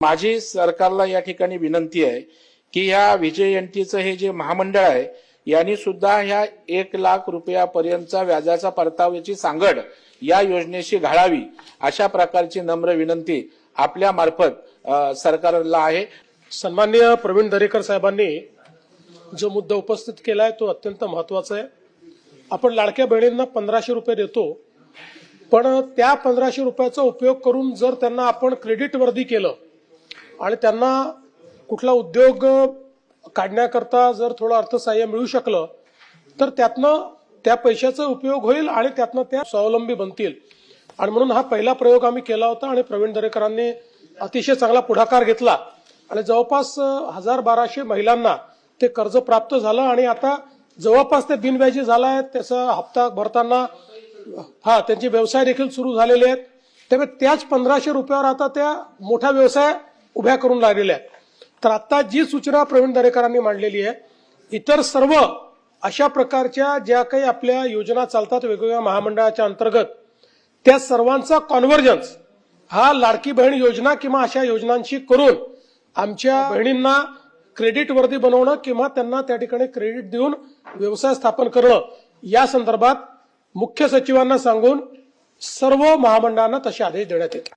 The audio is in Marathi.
माझी सरकारला या ठिकाणी विनंती आहे की ह्या विजयंतीचं हे जे महामंडळ आहे यांनी सुद्धा ह्या 1,00,000 रुपयापर्यंतचा व्याजाचा परताव्याची सांगड या योजनेशी घालावी अशा प्रकारची नम्र विनंती आपल्या मार्फत सरकारला आहे। सन्माननीय प्रवीण दरेकर साहेबांनी जो मुद्दा उपस्थित केलाय तो अत्यंत महत्वाचा आहे। आपण लाडक्या बहिणींना 1500 रुपये देतो, पण त्या 1500 रुपयाचा उपयोग करून जर त्यांना आपण क्रेडिट वर्दी केलं आणि त्यांना कुठला उद्योग काढण्याकरता जर थोडं अर्थसहाय्य मिळू शकलं तर त्यातनं त्या पैशाचा उपयोग होईल आणि त्यातनं त्या स्वावलंबी बनतील। आणि म्हणून हा पहिला प्रयोग आम्ही केला होता आणि प्रवीण दरेकरांनी अतिशय चांगला पुढाकार घेतला आणि जवळपास 1200 महिलांना ते कर्ज प्राप्त झालं आणि आता जवळपास ते बिनव्याजी झालाय। त्याचा हप्ता भरताना त्यांचे व्यवसाय देखील सुरू झालेले आहेत। त्यामुळे त्याच 1500 रुपयावर आता त्या मोठा व्यवसाय उभ्या करून लागलेल्या आहेत। तर आता जी सूचना प्रवीण दरेकरांनी मांडलेली आहे, इतर सर्व अशा प्रकारच्या ज्या काही आपल्या योजना चालतात वेगवेगळ्या महामंडळाच्या अंतर्गत, त्या सर्वांचा कॉन्व्हर्जन्स हा लाडकी बहीण योजना किंवा अशा योजनांशी करून आमच्या बहिणींना क्रेडिट वर्दी बनवणं किंवा त्यांना त्या ठिकाणी क्रेडिट देऊन व्यवसाय स्थापन करणं या संदर्भात मुख्य सचिवांना सांगून सर्व महामंडळांना तसे आदेश देण्यात येतात।